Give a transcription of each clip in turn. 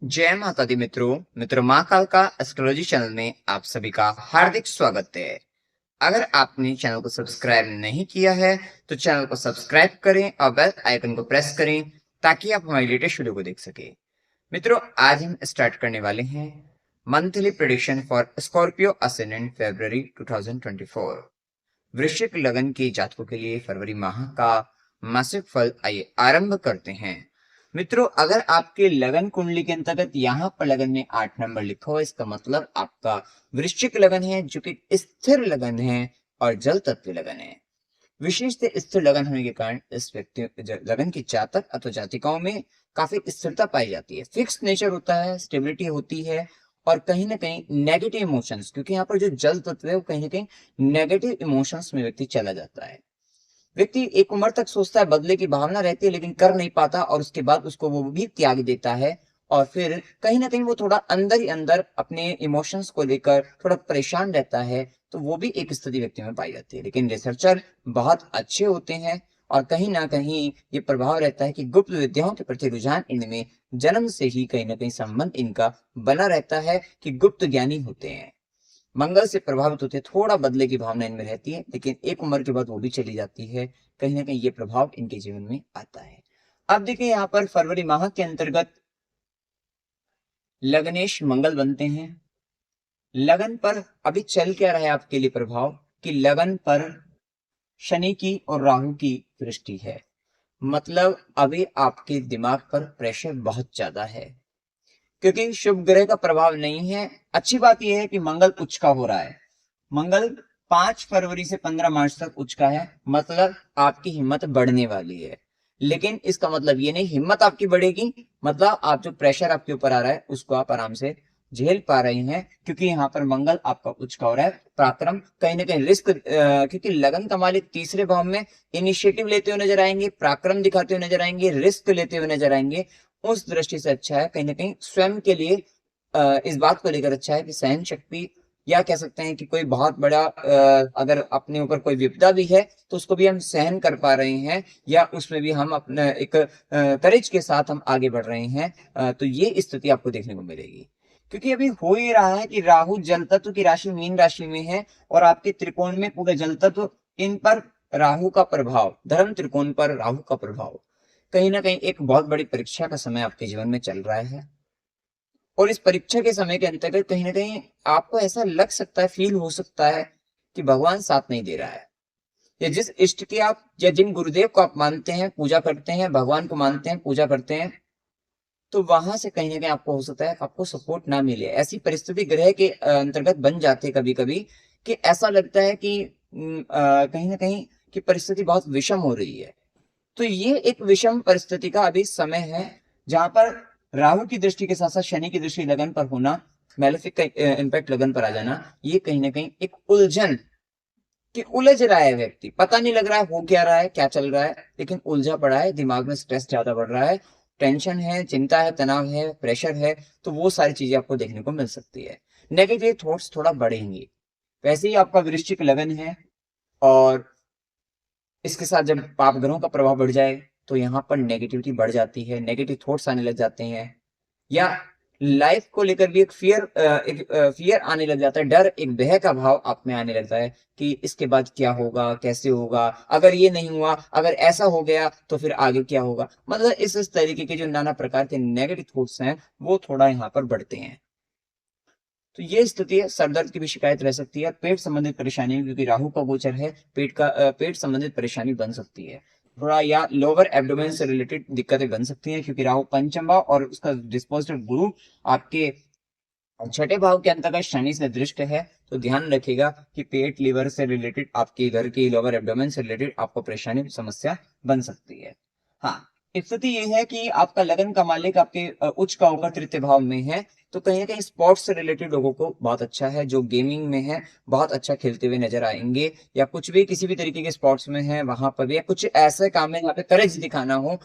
जय माता दी मित्रों माँ काल का एस्ट्रोलॉजी चैनल में आप सभी का हार्दिक स्वागत है। अगर आपने चैनल को सब्सक्राइब नहीं किया है तो चैनल को सब्सक्राइब करें और बेल आइकन को प्रेस करें ताकि आप हमारी लेटेस्ट वीडियो को देख सके। मित्रों, आज हम स्टार्ट करने वाले हैं monthly prediction for Scorpio ascendant फरवरी 2024। वृश्चिक लगन के जातकों के लिए फरवरी माह का मासिक फल आइए आरंभ करते हैं। मित्रों, अगर आपके लगन कुंडली के अंतर्गत यहाँ पर लगन में 8 नंबर लिखा हो, इसका मतलब आपका वृश्चिक लगन है जो कि स्थिर लगन है और जल तत्व लगन है। विशेषतः स्थिर लगन होने के कारण इस व्यक्ति लगन की जातक अथवा जातिकाओं में काफी स्थिरता पाई जाती है, फिक्स नेचर होता है, स्टेबिलिटी होती है और कहीं ना कहीं नेगेटिव इमोशंस, क्योंकि यहाँ पर जो जल तत्व है वो कहीं ना कहीं नेगेटिव इमोशंस में व्यक्ति चला जाता है। व्यक्ति एक उम्र तक सोचता है, बदले की भावना रहती है लेकिन कर नहीं पाता और उसके बाद उसको वो भी त्याग देता है और फिर कहीं ना कहीं वो थोड़ा अंदर ही अंदर अपने इमोशंस को लेकर थोड़ा परेशान रहता है। तो वो भी एक स्थिति व्यक्ति में पाई जाती है। लेकिन रिसर्चर बहुत अच्छे होते हैं और कहीं ना कहीं ये प्रभाव रहता है कि गुप्त विद्याओं के प्रति रुझान इनमें जन्म से ही कहीं ना कहीं संबंध इनका बना रहता है कि गुप्त ज्ञानी होते हैं। मंगल से प्रभावित होते हैं, थोड़ा बदले की भावना इनमें रहती है लेकिन एक उम्र के बाद वो भी चली जाती है। कहीं ना कहीं ये प्रभाव इनके जीवन में आता है। अब देखिए, यहाँ पर फरवरी माह के अंतर्गत लग्नेश मंगल बनते हैं। लगन पर अभी चल क्या रहा है आपके लिए प्रभाव कि लगन पर शनि की और राहु की दृष्टि है। मतलब अभी आपके दिमाग पर प्रेशर बहुत ज्यादा है क्योंकि शुभ ग्रह का प्रभाव नहीं है। अच्छी बात यह है कि मंगल उच्च का हो रहा है। मंगल 5 फरवरी से 15 मार्च तक उच्च का है, मतलब आपकी हिम्मत बढ़ने वाली है। लेकिन इसका मतलब ये नहीं हिम्मत आपकी बढ़ेगी, मतलब आप जो प्रेशर आपके ऊपर आ रहा है उसको आप आराम से झेल पा रहे हैं क्योंकि यहाँ पर मंगल आपका उच्च का हो रहा है। पराक्रम, कहीं ना कहीं रिस्क, क्योंकि लगन का मालिक तीसरे भाव में इनिशिएटिव लेते हुए नजर आएंगे, पराक्रम दिखाते हुए नजर आएंगे, रिस्क लेते हुए नजर आएंगे। उस दृष्टि से अच्छा है, कहीं ना कहीं स्वयं के लिए इस बात को लेकर अच्छा है कि सहन शक्ति, या कह सकते हैं कि कोई बहुत बड़ा अगर अपने ऊपर कोई विपदा भी है तो उसको भी हम सहन कर पा रहे हैं या उसमें भी हम अपना एक करेज के साथ हम आगे बढ़ रहे हैं। तो ये स्थिति आपको देखने को मिलेगी क्योंकि अभी हो ही रहा है कि राहु जल तत्व की राशि मीन राशि में है और आपके त्रिकोण में पूरे जल तत्व, इन पर राहु का प्रभाव, धर्म त्रिकोण पर राहु का प्रभाव, कहीं ना कहीं एक बहुत बड़ी परीक्षा का समय आपके जीवन में चल रहा है। और इस परीक्षा के समय के अंतर्गत कहीं ना कहीं आपको ऐसा लग सकता है, फील हो सकता है कि भगवान साथ नहीं दे रहा है, या जिस इष्ट की आप या जिन गुरुदेव को आप मानते हैं, पूजा करते हैं, भगवान को मानते हैं, पूजा करते हैं, तो वहां से कहीं ना कहीं आपको हो सकता है आपको सपोर्ट ना मिले। ऐसी परिस्थिति ग्रह के अंतर्गत बन जाती है कभी कभी कि ऐसा लगता है कि कहीं ना कहीं की परिस्थिति बहुत विषम हो रही है। तो ये एक विषम परिस्थिति का अभी समय है जहां पर राहु की दृष्टि के साथ साथ शनि की दृष्टि लगन पर होना, मैलेफिक का इम्पैक्ट लगन पर आ जाना, ये कहीं ना कहीं एक उलझन कि उलझ रहा है व्यक्ति, पता नहीं लग रहा है हो क्या रहा है, क्या चल रहा है, लेकिन उलझा पड़ा है, दिमाग में स्ट्रेस ज्यादा बढ़ रहा है, टेंशन है, चिंता है, तनाव है, प्रेशर है। तो वो सारी चीजें आपको देखने को मिल सकती है। नेगेटिव थॉट्स थोड़ा बढ़ेंगे। वैसे ही आपका वृश्चिक लगन है और इसके साथ जब पाप ग्रहों का प्रभाव बढ़ जाए तो यहाँ पर नेगेटिविटी बढ़ जाती है, नेगेटिव थॉट्स आने लग जाते हैं, या लाइफ को लेकर भी एक फियर आने लग जाता है, डर, एक भय का भाव आप में आने लगता है कि इसके बाद क्या होगा, कैसे होगा, अगर ये नहीं हुआ, अगर ऐसा हो गया तो फिर आगे क्या होगा। मतलब इस तरीके के जो नाना प्रकार के नेगेटिव थॉट्स हैं वो थोड़ा यहाँ पर बढ़ते हैं। तो ये स्थिति है। सर दर्द की भी शिकायत रह सकती है, पेट संबंधित परेशानी, क्योंकि राहु का गोचर है, पेट संबंधित परेशानी बन सकती है थोड़ा, या लोअर एब्डोमेन से रिलेटेड दिक्कतें बन सकती हैं क्योंकि राहु पंचम भाव और उसका डिस्पोजिट गुरु आपके छठे भाव के अंतर्गत शनि से दृष्ट है। तो ध्यान रखिएगा कि पेट, लीवर से रिलेटेड, आपके घर की लोअर एब्डोमेन से रिलेटेड आपको परेशानी, समस्या बन सकती है। हाँ, स्थिति ये है कि आपका लगन का मालिक आपके उच्च का होकर तृतीय भाव में है। तो कहीं ना कहीं स्पोर्ट्स से रिलेटेड लोगों को बहुत अच्छा है, जो गेमिंग में है बहुत अच्छा खेलते हुए नजर आएंगे, या कुछ भी किसी भी तरीके के स्पोर्ट्स में है वहां पर भी, या कुछ ऐसे काम में यहाँ पे करेज दिखाना हो,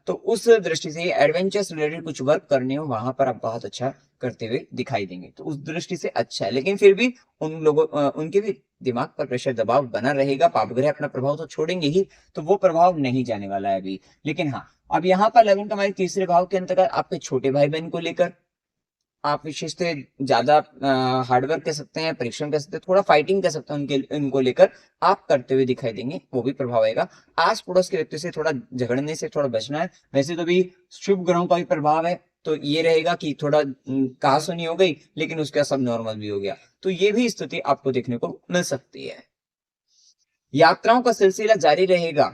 तो उस दृष्टि से एडवेंचर्स रिलेटेड कुछ वर्क करने हो, वहां पर आप बहुत अच्छा करते हुए दिखाई देंगे। तो उस दृष्टि से अच्छा है, लेकिन फिर भी उनके भी दिमाग पर प्रेशर, दबाव बना रहेगा। पाप ग्रह अपना प्रभाव तो छोड़ेंगे ही, तो वो प्रभाव नहीं जाने वाला है अभी। लेकिन हाँ, अब यहाँ पर लगन का हमारे तीसरे भाव के अंतर्गत आपके छोटे भाई बहन को लेकर आप विशेषतः ज्यादा हार्डवर्क कर सकते हैं, परिश्रम कर सकते हैं, थोड़ा फाइटिंग कर सकते हैं उनको लेकर आप करते हुए दिखाई देंगे, वो भी प्रभाव आएगा। आस पड़ोस के व्यक्ति से थोड़ा झगड़ने से थोड़ा बचना है। वैसे तो भी शुभ ग्रहों का भी प्रभाव है, तो ये रहेगा कि थोड़ा कहासुनी हो गई, लेकिन उसका सब नॉर्मल भी हो गया, तो ये भी स्थिति आपको देखने को मिल सकती है। यात्राओं का सिलसिला जारी रहेगा,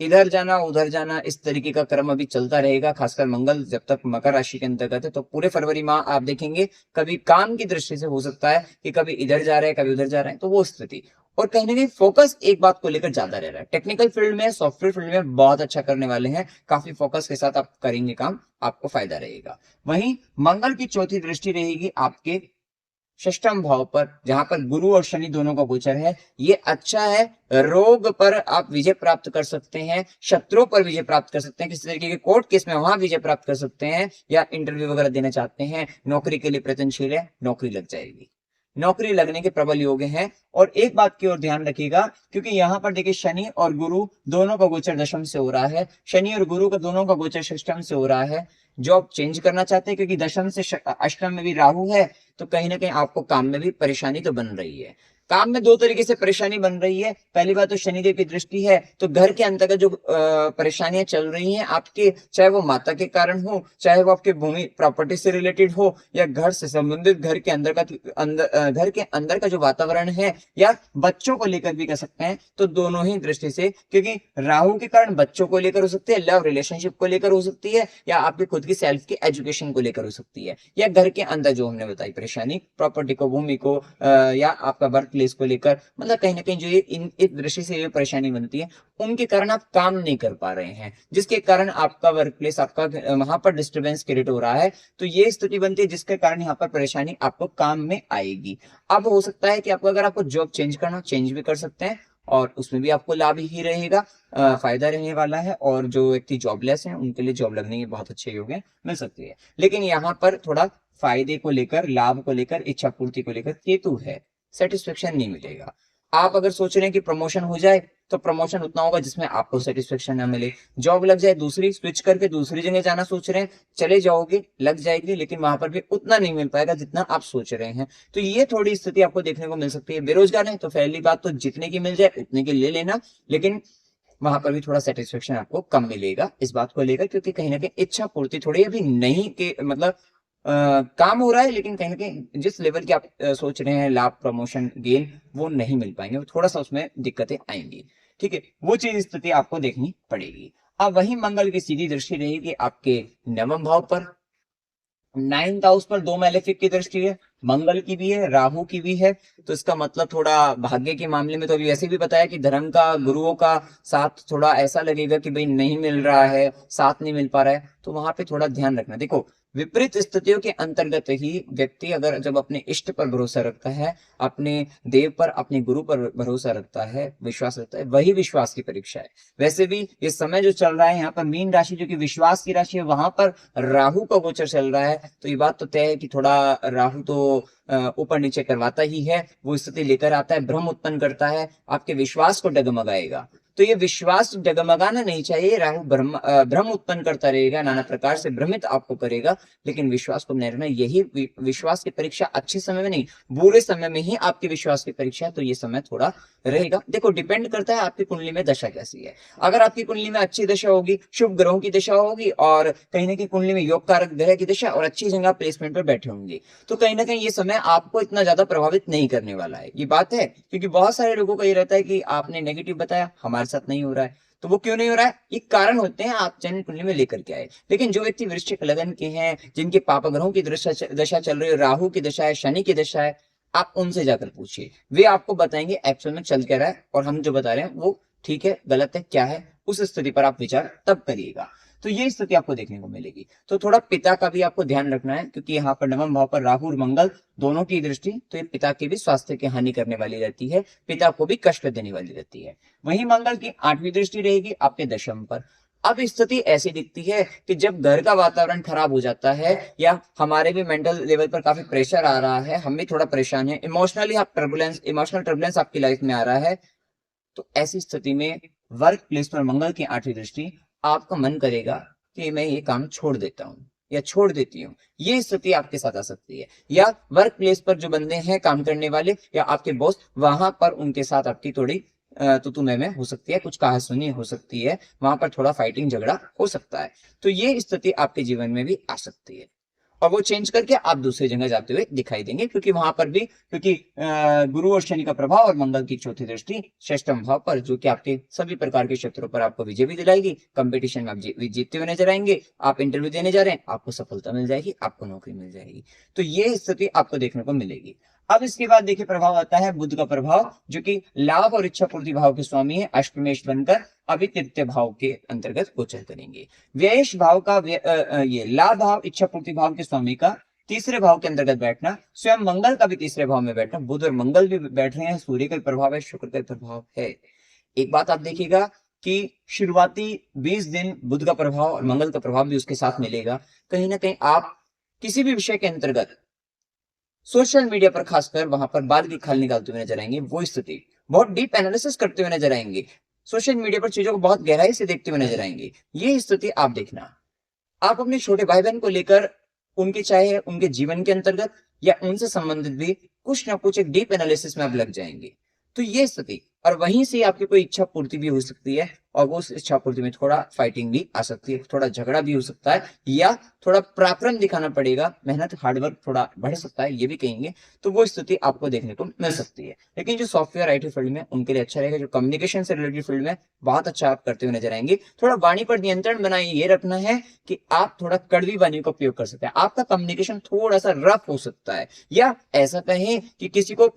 इधर जाना उधर जाना इस तरीके का क्रम अभी चलता रहेगा। खासकर मंगल जब तक मकर राशि के अंतर्गत है, तो पूरे फरवरी माह आप देखेंगे कभी काम की दृष्टि से हो सकता है कि कभी इधर जा रहे हैं कभी उधर जा रहे हैं, तो वो स्थिति। और कहीं ना कहीं फोकस एक बात को लेकर ज्यादा रह रहा है। टेक्निकल फील्ड में, सॉफ्टवेयर फील्ड में बहुत अच्छा करने वाले हैं, काफी फोकस के साथ आप करेंगे काम, आपको फायदा रहेगा। वहीं मंगल की चौथी दृष्टि रहेगी आपके षष्ठम भाव पर, जहां पर गुरु और शनि दोनों का गोचर है। ये अच्छा है, रोग पर आप विजय प्राप्त कर सकते हैं, शत्रुओं पर विजय प्राप्त कर सकते हैं, किसी तरीके के कोर्ट केस में वहां विजय प्राप्त कर सकते हैं, या इंटरव्यू वगैरह देना चाहते हैं, नौकरी के लिए प्रयत्नशील है, नौकरी लग जाएगी, नौकरी लगने के प्रबल योग हैं। और एक बात की ओर ध्यान रखिएगा, क्योंकि यहाँ पर देखिए शनि और गुरु दोनों का गोचर दशम से हो रहा है, शनि और गुरु का दोनों का गोचर षष्टम से हो रहा है। जॉब चेंज करना चाहते हैं, क्योंकि दशम से अष्टम में भी राहु है, तो कहीं ना कहीं आपको काम में भी परेशानी तो बन रही है। काम में दो तरीके से परेशानी बन रही है। पहली बात तो शनिदेव की दृष्टि है, तो घर के अंतर्गत जो परेशानियां चल रही हैं आपके, चाहे वो माता के कारण हो, चाहे वो आपके भूमि प्रॉपर्टी से रिलेटेड हो, या घर से संबंधित घर के अंदर का घर के अंदर का जो वातावरण है, या बच्चों को लेकर भी कह सकते हैं, तो दोनों ही दृष्टि से, क्योंकि राहु के कारण बच्चों को लेकर हो सकती है, लव रिलेशनशिप को लेकर हो सकती है, या आपकी खुद की सेल्फ की एजुकेशन को लेकर हो सकती है, या घर के अंदर जो हमने बताई परेशानी, प्रॉपर्टी को, भूमि को, या आपका वर्क प्लेस को लेकर, मतलब कहीं ना कहीं जो ये इस दृष्टि से ये परेशानी बनती है, उनके कारण आप काम नहीं कर पा रहे हैं, जिसके कारण आपका वर्क प्लेस, आपका वहां पर डिस्टर्बेंस क्रिएट हो रहा है। तो ये स्थिति बनती है जिसके कारण यहाँ पर परेशानी आपको काम में आएगी। अब हो सकता है कि आपको, अगर आपको जॉब चेंज करना, चेंज भी कर सकते हैं, और उसमें भी आपको लाभ ही रहेगा, फायदा रहने वाला है। और जो व्यक्ति जॉबलेस हैं उनके लिए जॉब लगने के बहुत अच्छे योग मिल सकती है। लेकिन यहाँ पर थोड़ा फायदे को लेकर, लाभ को लेकर, इच्छा पूर्ति को लेकर केतु है, सेटिस्फेक्शन नहीं मिलेगा। आप अगर सोच रहे हैं कि प्रमोशन हो जाए, तो प्रमोशन उतना होगा जिसमें आपको सेटिस्फेक्शन ना मिले। जॉब लग जाए, दूसरी स्विच करके दूसरी जगह जाना सोच रहे हैं, चले जाओगे, लग जाएगी, लेकिन वहां पर भी उतना नहीं मिल पाएगा जितना आप सोच रहे हैं। तो ये थोड़ी स्थिति आपको देखने को मिल सकती है। बेरोजगार है तो पहली बात तो जितने की मिल जाए उतने की ले लेना, लेकिन वहां पर भी थोड़ा सेटिस्फेक्शन आपको कम मिलेगा इस बात को लेकर, क्योंकि कहीं ना कहीं इच्छा पूर्ति थोड़ी अभी नहीं के, मतलब काम हो रहा है, लेकिन कहीं ना कहीं जिस लेवल की आप सोच रहे हैं लाभ, प्रमोशन, गेन, वो नहीं मिल पाएंगे, थोड़ा सा उसमें दिक्कतें आएंगी। ठीक है, वो चीज स्थिति आपको देखनी पड़ेगी। अब वही मंगल की सीधी दृष्टि रहेगी आपके नवम भाव पर, 9th हाउस पर दो मैलेफिक की दृष्टि है, मंगल की भी है, राहु की भी है। तो इसका मतलब थोड़ा भाग्य के मामले में तो अभी वैसे भी बताया कि धर्म का, गुरुओं का साथ थोड़ा ऐसा लगेगा कि भाई नहीं मिल रहा है, साथ नहीं मिल पा रहा है, तो वहां पे थोड़ा ध्यान रखना। देखो, विपरीत स्थितियों के अंतर्गत ही व्यक्ति अगर जब अपने इष्ट पर भरोसा रखता है, अपने देव पर, अपने गुरु पर भरोसा रखता है, विश्वास रखता है, वही विश्वास की परीक्षा है। वैसे भी ये समय जो चल रहा है, यहाँ पर मीन राशि जो कि विश्वास की राशि है, वहां पर राहु का गोचर चल रहा है, तो ये बात तो तय है कि थोड़ा राहु तो ऊपर नीचे करवाता ही है, वो स्थिति लेकर आता है, भ्रम उत्पन्न करता है, आपके विश्वास को डगमगाएगा। तो ये विश्वास डगमगाना नहीं चाहिए। राहु भ्रम उत्पन्न करता रहेगा, नाना प्रकार से भ्रमित आपको करेगा, लेकिन विश्वास को नहीं रहना। यही विश्वास की परीक्षा अच्छे समय में नहीं, बुरे समय में ही आपकी विश्वास की परीक्षा है, तो ये समय थोड़ा रहेगा। देखो, डिपेंड करता है आपकी कुंडली में दशा कैसी है। अगर आपकी कुंडली में अच्छी दशा होगी, शुभ ग्रहों की दशा होगी, और कहीं ना कहीं कुंडली में योग कारक ग्रह की दशा, और अच्छी जगह प्लेसमेंट पर बैठे होंगे, तो कहीं ना कहीं ये समय आपको इतना ज्यादा प्रभावित नहीं करने वाला है। ये बात है, क्योंकि बहुत सारे लोगों का ये रहता है कि आपने नेगेटिव बताया, हमारे साथ नहीं हो रहा है। तो वो क्यों नहीं हो रहा है, ये कारण होते हैं आप जन्म कुंडली में लेकर के आए। लेकिन जो व्यक्ति वृश्चिक लगन के हैं, जिनके पाप ग्रहों की दशा चल रही है, राहु की दशा है, शनि की दशा है, आप उनसे जाकर पूछिए, वे आपको बताएंगे एक्चुअल में चल क्या रहा है, और हम जो बता रहे हैं वो ठीक है, गलत है, क्या है। उस स्थिति पर आप विचार तब करिएगा। तो ये स्थिति आपको देखने को मिलेगी। तो थोड़ा पिता का भी आपको ध्यान रखना है, क्योंकि यहाँ पर नवम भाव पर राहु और मंगल दोनों की दृष्टि, तो ये पिता के भी स्वास्थ्य की हानि करने वाली रहती है, पिता को भी कष्ट देने वाली रहती है। वहीं मंगल की 8वीं दृष्टि रहेगी आपके दशम पर। अब स्थिति ऐसी दिखती है कि जब घर का वातावरण खराब हो जाता है, या हमारे भी मेंटल लेवल पर काफी प्रेशर आ रहा है, हम भी थोड़ा परेशान है, इमोशनल टर्बुलेंस आपकी लाइफ में आ रहा है, तो ऐसी स्थिति में वर्क प्लेस पर मंगल की 8वीं दृष्टि आपका मन करेगा कि मैं ये काम छोड़ देता हूँ या छोड़ देती हूँ। ये स्थिति आपके साथ आ सकती है। या वर्क प्लेस पर जो बंदे हैं काम करने वाले या आपके बॉस, वहां पर उनके साथ आपकी थोड़ी तू मैं हो सकती है, कुछ कहासुनी हो सकती है, वहां पर थोड़ा फाइटिंग झगड़ा हो सकता है। तो ये स्थिति आपके जीवन में भी आ सकती है और वो चेंज करके आप दूसरी जगह जाते हुए दिखाई देंगे, क्योंकि वहां पर भी, क्योंकि गुरु और शनि का प्रभाव और मंगल की चौथी दृष्टि षष्ठम भाव पर, जो कि आपके सभी प्रकार के क्षेत्रों पर आपको विजय भी दिलाएगी। कंपटीशन में आप जीतते हुए नजर आएंगे। आप इंटरव्यू देने जा रहे हैं, आपको सफलता मिल जाएगी, आपको नौकरी मिल जाएगी। तो ये स्थिति आपको देखने को मिलेगी। अब इसके बाद देखिए प्रभाव आता है बुध का प्रभाव, जो कि लाभ और इच्छा पूर्ति भाव के स्वामी है, अष्टमेश बनकर अभी तृतीय भाव के अंतर्गत गोचर करेंगे। व्ययश भाव का ये लाभ भाव इच्छा पूर्ति भाव के स्वामी का तीसरे भाव के अंतर्गत बैठना, स्वयं मंगल का भी तीसरे भाव में बैठना, बुध और मंगल भी बैठ रहे हैं, सूर्य का प्रभाव है, शुक्र का प्रभाव है। एक बात आप देखिएगा कि शुरुआती 20 दिन बुध का प्रभाव और मंगल का प्रभाव भी उसके साथ मिलेगा। कहीं ना कहीं आप किसी भी विषय के अंतर्गत सोशल मीडिया पर खासकर वहां पर बाल की खाल निकालते हुए नजर आएंगे, वो स्थिति बहुत डीप एनालिसिस करते हुए नजर आएंगे, सोशल मीडिया पर चीजों को बहुत गहराई से देखते हुए नजर आएंगे। ये स्थिति आप देखना। आप अपने छोटे भाई बहन को लेकर उनके, चाहे उनके जीवन के अंतर्गत या उनसे संबंधित भी कुछ ना कुछ एक डीप एनालिसिस में आप लग जाएंगे। तो ये स्थिति, और वहीं से आपकी कोई इच्छा पूर्ति भी हो सकती है, और वो उस इच्छा पूर्ति में थोड़ा फाइटिंग भी आ सकती है, थोड़ा झगड़ा भी हो सकता है, या थोड़ा पराक्रम दिखाना पड़ेगा, मेहनत हार्डवर्क थोड़ा बढ़ सकता है, ये भी कहेंगे। तो वो स्थिति आपको देखने को मिल सकती है। लेकिन जो सॉफ्टवेयर आईटी फील्ड में उनके लिए अच्छा रहेगा, जो कम्युनिकेशन से रिलेटेड फील्ड में बहुत अच्छा आप करते हुए नजर आएंगे। थोड़ा वाणी पर नियंत्रण बनाए, ये रखना है कि आप थोड़ा कड़वी वाणी का उपयोग कर सकते हैं। आपका कम्युनिकेशन थोड़ा सा रफ हो सकता है, या ऐसा कहें कि किसी को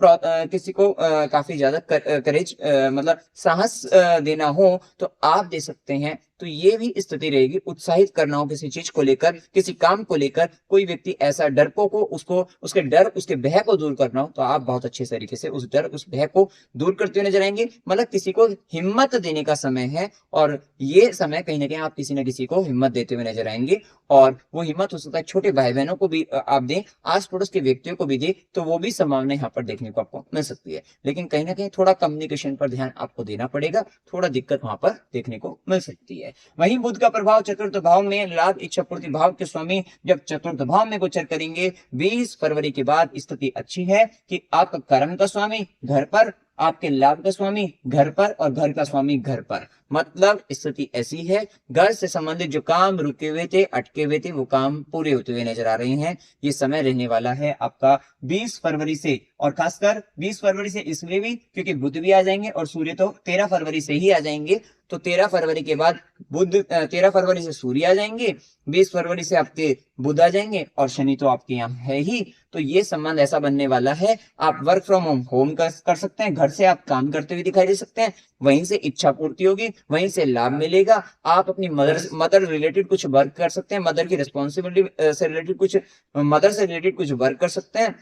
काफी ज्यादा करेज मतलब साहस देना हो तो आप दे सकते हैं। तो ये भी स्थिति रहेगी। उत्साहित करना हो किसी चीज को लेकर, किसी काम को लेकर, कोई व्यक्ति ऐसा डरपोक हो, उसको उसके डर उसके भय को दूर करना हो, तो आप बहुत अच्छे तरीके से उस डर उस भय को दूर करते हुए नजर आएंगे। मतलब किसी को हिम्मत देने का समय है, और ये समय कहीं ना कहीं आप किसी न किसी को हिम्मत देते हुए नजर आएंगे। और वो हिम्मत हो सकता है छोटे भाई बहनों को भी आप दें, आस पड़ोस के व्यक्तियों को भी दें, तो वो भी संभावना यहाँ पर देखने को आपको मिल सकती है। लेकिन कहीं ना कहीं थोड़ा कम्युनिकेशन पर ध्यान आपको देना पड़ेगा, थोड़ा दिक्कत वहां पर देखने को मिल सकती है। वहीं बुध का प्रभाव चतुर्थ भाव में लाभ इच्छा पूर्ति भाव के स्वामी जब चतुर्थ भाव में गोचर करेंगे 20 फरवरी के बाद, स्थिति अच्छी है कि आपका कर्म का स्वामी घर पर, आपके लाभ का स्वामी घर पर, और घर का स्वामी घर पर। मतलब स्थिति ऐसी है, घर से संबंधित जो काम रुके हुए थे, अटके हुए थे, वो काम पूरे होते हुए नजर आ रहे हैं। ये समय रहने वाला है आपका 20 फरवरी से, और खासकर 20 फरवरी से इसलिए भी क्योंकि बुध भी आ जाएंगे और सूर्य तो 13 फरवरी से ही आ जाएंगे। तो 13 फरवरी के बाद बुध, 13 फरवरी से सूर्य आ जाएंगे, 20 फरवरी से आपके बुध आ जाएंगे, और शनि तो आपके यहाँ है ही। तो ये संबंध ऐसा बनने वाला है, आप वर्क फ्रॉम होम कर सकते हैं, घर से आप काम करते हुए दिखाई दे सकते हैं, वहीं से इच्छा पूर्ति होगी, वहीं से लाभ मिलेगा। आप अपनी मदर रिलेटेड कुछ वर्क कर सकते हैं, मदर की रिस्पॉन्सिबिलिटी से रिलेटेड कुछ, मदर से रिलेटेड कुछ वर्क कर सकते हैं,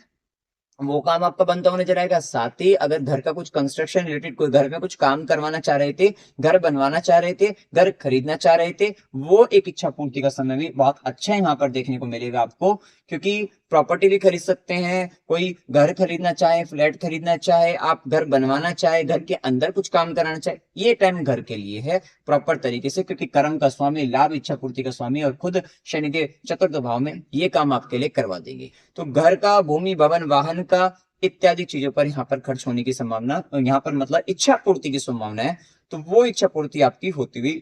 वो काम आपका बनता होने जाएगा। साथ ही अगर घर का कुछ कंस्ट्रक्शन रिलेटेड, कोई घर में कुछ काम करवाना चाह रहे थे, घर बनवाना चाह रहे थे, घर खरीदना चाह रहे थे, वो एक इच्छा पूर्ति का समय भी बहुत अच्छा यहाँ पर देखने को मिलेगा आपको। क्योंकि प्रॉपर्टी भी खरीद सकते हैं, कोई घर खरीदना चाहे, फ्लैट खरीदना चाहे, आप घर बनवाना चाहे, घर के अंदर कुछ काम कराना चाहे, ये टाइम घर के लिए है प्रॉपर तरीके से। क्योंकि कर्म का स्वामी, लाभ इच्छा पूर्ति का स्वामी और खुद शनिदेव चतुर्थ भाव में ये काम आपके लिए करवा देंगे। तो घर का, भूमि, भवन, वाहन का इत्यादि चीजों पर यहाँ पर खर्च होने की संभावना, यहाँ पर मतलब इच्छा पूर्ति की संभावना है। तो वो इच्छा पूर्ति आपकी होती हुई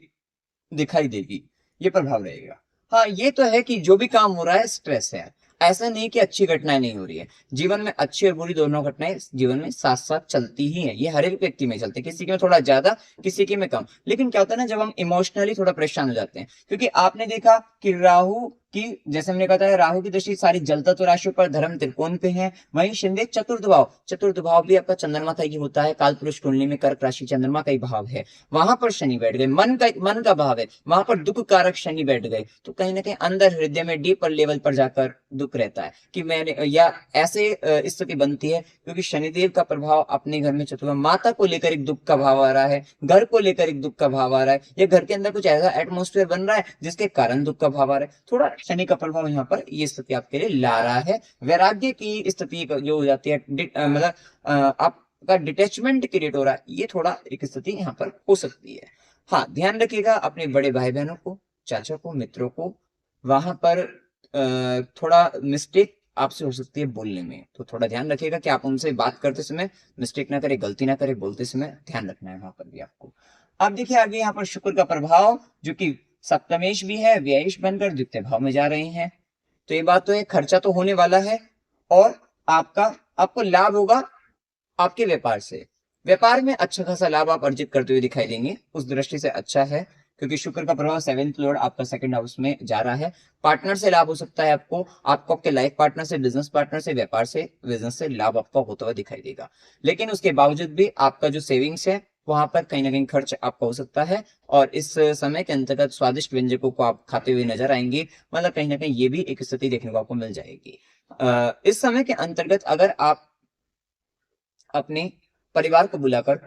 दिखाई देगी, ये प्रभाव रहेगा। हाँ, ये तो है कि जो भी काम हो रहा है स्ट्रेस है, ऐसा नहीं कि अच्छी घटनाएं नहीं हो रही है। जीवन में अच्छी और बुरी दोनों घटनाएं जीवन में साथ साथ चलती ही है, ये हर एक व्यक्ति में चलती है, किसी के में थोड़ा ज्यादा, किसी के में कम। लेकिन क्या होता है ना, जब हम इमोशनली थोड़ा परेशान हो जाते हैं, क्योंकि आपने देखा कि राहु की, जैसे हमने कहा था, राहु की दृष्टि सारी जल तत्व राशियों पर, धर्म त्रिकोण पे है। वहीं शनि चतुर्थ भाव भी आपका चंद्रमा का ही होता है, काल पुरुष कुंडली में कर्क राशि चंद्रमा का ही भाव है, वहां पर शनि बैठ गए, मन का भाव है, वहां पर दुख कारक शनि बैठ गए। तो कहीं ना कहीं अंदर हृदय में डीपर लेवल पर जाकर दुख रहता है कि मैंने, या ऐसे स्थिति बनती है क्योंकि शनिदेव का प्रभाव अपने घर में चतुर्थ, माता को लेकर एक दुख का भाव आ रहा है, घर को लेकर एक दुख का भाव आ रहा है, या घर के अंदर कुछ ऐसा एटमोस्फेयर बन रहा है जिसके कारण दुख का भाव आ रहा है। थोड़ा शनि का प्रभाव यहाँ पर ये स्थिति आपके लिए ला रहा है। वैराग्य की स्थिति जो हो जाती है, मतलब आपका डिटेचमेंट क्रिएट हो रहा है, ये थोड़ा एक स्थिति यहाँ पर हो सकती है। हाँ, ध्यान रखिएगा अपने बड़े भाई बहनों को, चाचा को, मित्रों को वहां पर थोड़ा मिस्टेक आपसे हो सकती है बोलने में, तो थोड़ा ध्यान रखिएगा कि आप उनसे बात करते समय मिस्टेक ना करें, गलती ना करें, बोलते समय ध्यान रखना है वहां पर भी आपको। अब देखिए आगे यहाँ पर शुक्र का प्रभाव जो कि सप्तमेश भी है, व्ययेश बनकर द्वितीय भाव में जा रहे हैं। तो ये बात तो है, खर्चा तो होने वाला है और आपको लाभ होगा आपके व्यापार से। व्यापार में अच्छा खासा लाभ आप अर्जित करते हुए दिखाई देंगे, उस दृष्टि से अच्छा है, क्योंकि शुक्र का प्रभाव 7th लॉर्ड आपका 2nd हाउस में जा रहा है। पार्टनर से लाभ हो सकता है आपको आपके लाइफ पार्टनर से, बिजनेस पार्टनर से, व्यापार से, बिजनेस से लाभ आपका होता हुआ दिखाई देगा। लेकिन उसके बावजूद भी आपका जो सेविंग्स है वहां पर कहीं ना कहीं खर्च आपका हो सकता है, और इस समय के अंतर्गत स्वादिष्ट व्यंजकों को आप खाते हुए नजर आएंगे, मतलब कहीं ना कहीं ये भी एक स्थिति देखने को आपको मिल जाएगी। इस समय के अंतर्गत अगर आप अपने परिवार को बुलाकर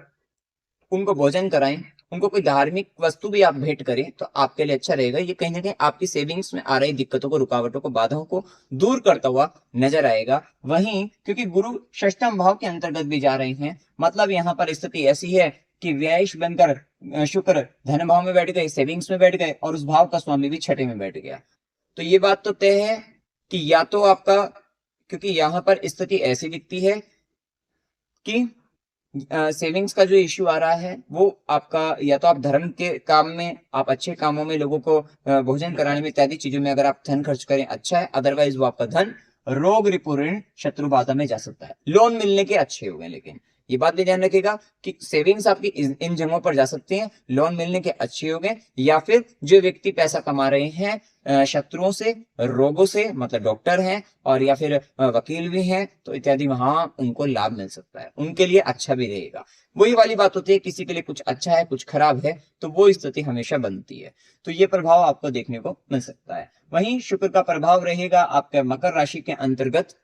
उनको भोजन कराएं, उनको कोई धार्मिक वस्तु भी आप भेंट करें तो आपके लिए अच्छा रहेगा। ये कहीं ना कहीं आपकी सेविंग्स में आ रही दिक्कतों को, रुकावटों को, बाधाओं को दूर करता हुआ नजर आएगा। वहीं क्योंकि गुरु षष्ठम भाव के अंतर्गत भी जा रहे हैं, मतलब यहाँ पर स्थिति ऐसी है कि व्ययश बनकर शुक्र धन भाव में बैठ गए, सेविंग्स में बैठ गए, और उस भाव का स्वामी भी छठे में बैठ गया। तो ये बात तो तय है कि या तो आपका, क्योंकि यहाँ पर स्थिति ऐसी दिखती है कि सेविंग्स का जो इश्यू आ रहा है वो आपका, या तो आप धर्म के काम में, आप अच्छे कामों में, लोगों को भोजन कराने में, इत्यादि चीजों में अगर आप धन खर्च करें अच्छा है, अदरवाइज वो आपका धन रोग रिपु ऋण शत्रु बाधा में जा सकता है। लोन मिलने के अच्छे हो गए, लेकिन ये बात भी ध्यान रखिएगा कि सेविंग्स आपकी इन जगहों पर जा सकती हैं, लोन मिलने के अच्छे हो गए, या फिर जो व्यक्ति पैसा कमा रहे हैं शत्रुओं से, रोगों से, मतलब डॉक्टर हैं और या फिर वकील भी हैं, तो इत्यादि वहां उनको लाभ मिल सकता है, उनके लिए अच्छा भी रहेगा। वही वाली बात होती है, किसी के लिए कुछ अच्छा है कुछ खराब है, तो वो स्थिति हमेशा बनती है। तो ये प्रभाव आपको देखने को मिल सकता है। वहीं शुक्र का प्रभाव रहेगा आपके मकर राशि के अंतर्गत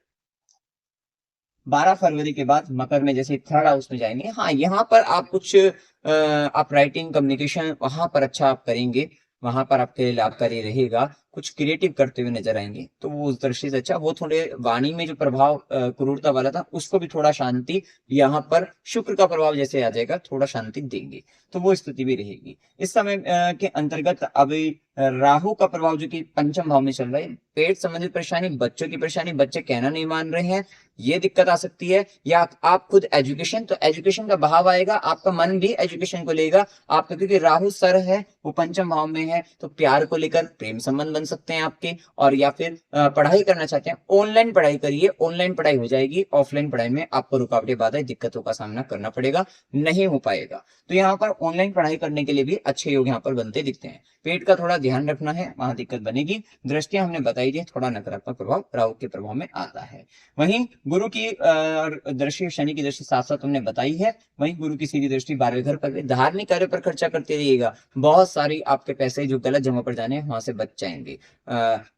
12 फरवरी के बाद, मकर में जैसे 3rd हाउस में जाएंगे। हाँ, यहाँ पर आप कुछ आप राइटिंग, कम्युनिकेशन वहां पर अच्छा आप करेंगे, वहां पर आपके लिए लाभकारी रहेगा, कुछ क्रिएटिव करते हुए नजर आएंगे, तो वो उस दृष्टि से अच्छा। वो थोड़े वाणी में जो प्रभाव क्रूरता वाला था उसको भी थोड़ा शांति, यहाँ पर शुक्र का प्रभाव जैसे आ जाएगा थोड़ा शांति देंगे, तो वो स्थिति भी रहेगी। इस समय के अंतर्गत अभी राहु का प्रभाव जो कि 5th भाव में चल रहा है, पेट संबंधित परेशानी, बच्चों की परेशानी, बच्चे कहना नहीं मान रहे हैं, ये दिक्कत आ सकती है। या आप खुद एजुकेशन, तो एजुकेशन का भाव आएगा, आपका मन भी एजुकेशन को लेगा आपका, क्योंकि राहु सर है वो 5th भाव में है, तो प्यार को लेकर प्रेम संबंध बन सकते हैं आपके, और या फिर पढ़ाई करना चाहते हैं, ऑनलाइन पढ़ाई करिए, ऑनलाइन पढ़ाई हो जाएगी, ऑफलाइन पढ़ाई में आपको रुकावटें, बाधाएं, दिक्कतों का सामना करना पड़ेगा, नहीं हो पाएगा। तो यहाँ पर ऑनलाइन पढ़ाई करने के लिए भी अच्छे योग यहाँ पर बनते दिखते हैं। पेट का थोड़ा ध्यान रखना है, वहां दिक्कत बनेगी। दृष्टियां हमने बताई दी, थोड़ा नकारात्मक प्रभाव राहु के प्रभाव में आता है। वहीं गुरु की दृष्टि, शनि की दृष्टि साथ साथ हमने बताई है। वहीं गुरु की सीधी दृष्टि 12वें घर पर, धार्मिक कार्य पर खर्चा करते रहिएगा, बहुत सारी आपके पैसे जो गलत जगह पर जाने वहां से बच जाएंगे।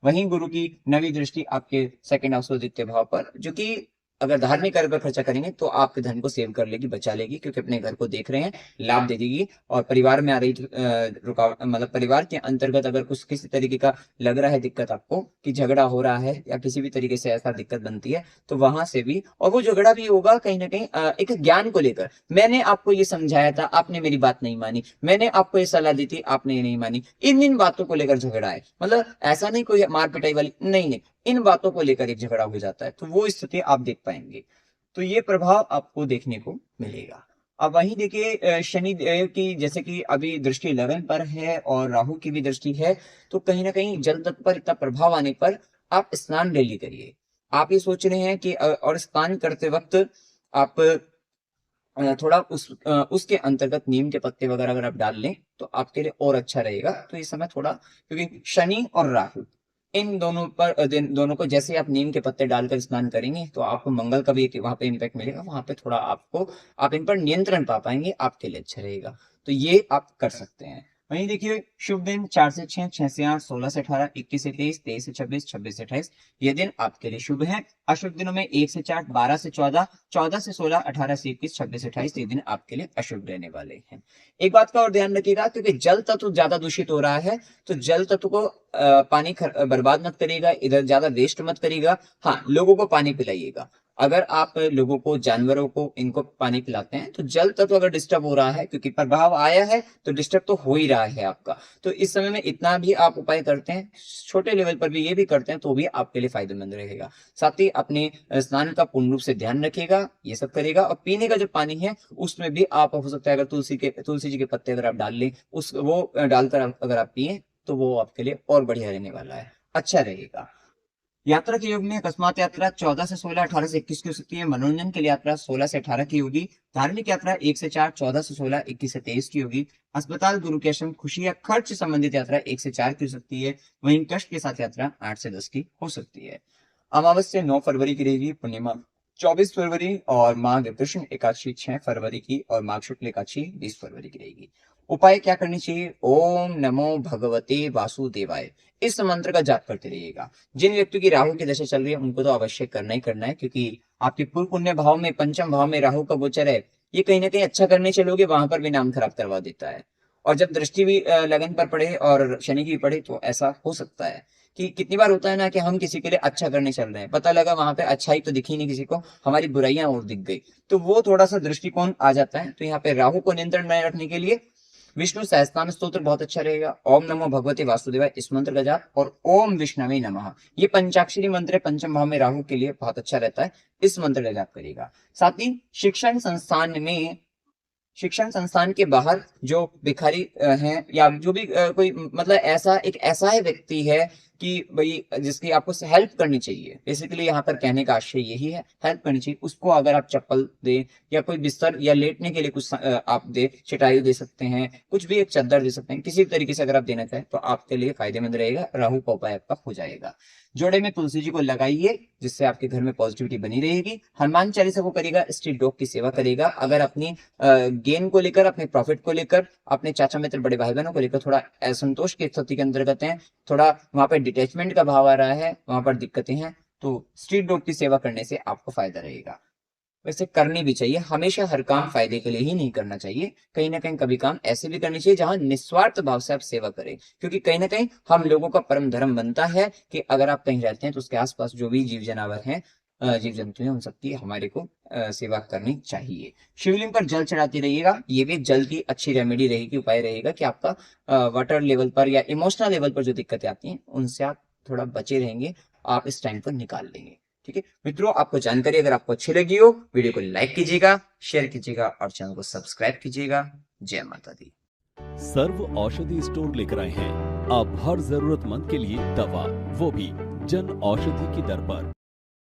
वहीं गुरु की 9वीं दृष्टि आपके 2nd हाउस और द्वितीय भाव पर, जो कि अगर धार्मिक कार्य पर खर्चा करेंगे तो आपके धन को सेव कर लेगी, बचा लेगी, क्योंकि अपने घर को देख रहे हैं, लाभ दे देगी। और परिवार में आ रही रुकावट, मतलब परिवार के अंतर्गत अगर कुछ किसी तरीके का लग रहा है दिक्कत आपको, कि झगड़ा हो रहा है या किसी भी तरीके से ऐसा दिक्कत बनती है, तो वहां से भी, और वो झगड़ा भी होगा कहीं ना कहीं एक ज्ञान को लेकर, मैंने आपको ये समझाया था, आपने मेरी बात नहीं मानी, मैंने आपको ये सलाह दी थी, आपने ये नहीं मानी, इन बातों को लेकर झगड़ा है, मतलब ऐसा नहीं कोई मार पिटाई वाली, नहीं नहीं, इन बातों को लेकर एक झगड़ा हो जाता है, तो वो स्थिति आप देख पाएंगे। तो ये प्रभाव आपको देखने को मिलेगा। अब वहीं देखिए शनि देव की जैसे कि अभी दृष्टि लगन पर है और राहु की भी दृष्टि है, तो कहीं ना कहीं जल तत्व पर इतना प्रभाव आने पर आप स्नान डेली करिए। आप ये सोच रहे हैं कि और स्नान करते वक्त आप थोड़ा उसके अंतर्गत नीम के पत्ते वगैरह अगर आप डाल लें तो आपके लिए और अच्छा रहेगा। तो इस समय थोड़ा, क्योंकि शनि और राहु इन दोनों पर दोनों को जैसे आप नीम के पत्ते डालकर स्नान करेंगे तो आपको मंगल का भी वहां पे इम्पैक्ट मिलेगा, वहां पे थोड़ा आप इन पर नियंत्रण पा पाएंगे, आपके लिए अच्छा रहेगा। तो ये आप कर सकते हैं। वहीं देखिए शुभ दिन 4 से 6, 6 से 8, 16 से 18, 21 से 23, 23 से 26, 26 से 28, ये दिन आपके लिए शुभ है। अशुभ दिनों में 1 से 4, 12 से 14, 14 से 16, 18 से 21, 26 से 28, ये दिन आपके लिए अशुभ रहने वाले हैं। एक बात का और ध्यान रखिएगा, क्योंकि जल तत्व ज्यादा दूषित हो रहा है, तो जल तत्व को पानी बर्बाद मत करिएगा, इधर ज्यादा वेस्ट मत करिएगा। हाँ, लोगों को पानी पिलाइएगा। अगर आप लोगों को, जानवरों को, इनको पानी पिलाते हैं तो जल तत्व अगर डिस्टर्ब हो रहा है, क्योंकि प्रभाव आया है तो डिस्टर्ब तो हो ही रहा है आपका, तो इस समय में इतना भी आप उपाय करते हैं, छोटे लेवल पर भी ये भी करते हैं, तो भी आपके लिए फायदेमंद रहेगा। साथ ही अपने स्नान का पूर्ण रूप से ध्यान रखिएगा, ये सब करेगा। और पीने का जो पानी है उसमें भी आप, हो सकता है अगर तुलसी जी के पत्ते अगर आप डाल लें, उस वो डालकर अगर आप पिए तो वो आपके लिए और बढ़िया रहने वाला है, अच्छा रहेगा। यात्रा के योग में अकस्मात यात्रा 14 से 16, 18 से 21 की हो सकती है। मनोरंजन के लिए यात्रा 16 से 18 की होगी। धार्मिक यात्रा 1 से 4, 14 से 16, 21 से 23 की होगी। अस्पताल, गुरु के आश्रम, खुशी या खर्च संबंधित यात्रा 1 से 4 की हो सकती है। वहीं कष्ट के साथ यात्रा 8 से 10 की हो सकती है। अमावस्या 9 फरवरी की रहेगी, पूर्णिमा 24 फरवरी और माघ कृष्ण एकादशी 6 फरवरी की और माघ शुक्ल एकादशी 20 फरवरी की रहेगी। उपाय क्या करनी चाहिए? ओम नमो भगवते वासुदेवाय, इस मंत्र का जाप करते रहिएगा। जिन व्यक्तियों की राहु की दशा चल रही है उनको तो अवश्य करना ही करना है, क्योंकि आपके पूर्व पुण्य भाव में, पंचम भाव में राहु का गोचर है, ये कहीं ना कहीं अच्छा करने चलोगे वहां पर भी नाम खराब करवा देता है। और जब दृष्टि भी लगन पर पड़े और शनि की भी पड़े तो ऐसा हो सकता है कि कितनी बार होता है ना कि हम किसी के लिए अच्छा करने चल रहे हैं, पता लगा वहां पे अच्छाई तो दिखी नहीं किसी को, हमारी बुराइयां और दिख गई, तो वो थोड़ा सा दृष्टिकोण आ जाता है। तो यहाँ पे राहु को नियंत्रण में रखने के लिए विष्णु सहस्त्रनाम स्तोत्र बहुत अच्छा रहेगा। ओम नमो भगवते वासुदेवाय, इस मंत्र का जाप, और ओम विष्णवे नमः, ये पंचाक्षरी मंत्र है, पंचम भाव में राहु के लिए बहुत अच्छा रहता है, इस मंत्र का जाप करेगा। साथ ही शिक्षण संस्थान के बाहर जो भिखारी हैं, या जो भी कोई मतलब ऐसा है व्यक्ति है कि भाई जिसकी आपको हेल्प करनी चाहिए, बेसिकली यहाँ पर कहने का आशय यही है, हेल्प करनी चाहिए, उसको अगर आप चप्पल दे या कोई बिस्तर या लेटने के लिए कुछ आप दे, चटाई दे सकते हैं, कुछ भी एक चादर दे सकते हैं, किसी भी तरीके से अगर आप देना चाहें तो आपके लिए फायदेमंद रहेगा, राहु का उपाय आपका हो जाएगा। जोड़े में तुलसी जी को लगाइए, जिससे आपके घर में पॉजिटिविटी बनी रहेगी। हनुमान चालीसा को करेगा, स्ट्रीट डॉग की सेवा करेगा। अगर अपनी गेन को लेकर, अपने प्रॉफिट को लेकर, अपने चाचा मित्र, बड़े भाई बहनों को लेकर थोड़ा असंतोष की स्थिति के अंतर्गत है, थोड़ा वहां पर डिटैचमेंट का भाव आ रहा है, वहां पर दिक्कतें हैं, तो स्ट्रीट डॉग की सेवा करने से आपको फायदा रहेगा। वैसे करनी भी चाहिए, हमेशा हर काम फायदे के लिए ही नहीं करना चाहिए, कहीं ना कहीं कभी काम ऐसे भी करनी चाहिए जहां निस्वार्थ भाव से आप सेवा करें, क्योंकि कहीं ना कहीं हम लोगों का परम धर्म बनता है कि अगर आप कहीं रहते हैं तो उसके आसपास जो भी जीव जानवर हैं, जीव जंतु हैं, उन सबकी हमारे को सेवा करनी चाहिए। शिवलिंग पर जल चढ़ाते रहिएगा, ये भी जल की अच्छी रेमेडी रहेगी, उपाय रहेगा कि आपका वाटर लेवल पर या इमोशनल लेवल पर जो दिक्कतें आती हैं उनसे आप थोड़ा बचे रहेंगे, आप इस टाइम पर निकाल लेंगे। ठीक है मित्रों, आपको जानकारी अगर आपको अच्छी लगी हो, वीडियो को लाइक कीजिएगा, शेयर कीजिएगा और चैनल को सब्सक्राइब कीजिएगा। जय माता दी। सर्व औषधि स्टोर लेकर आए हैं अब हर जरूरतमंद के लिए दवा, वो भी जन औषधि की दर पर।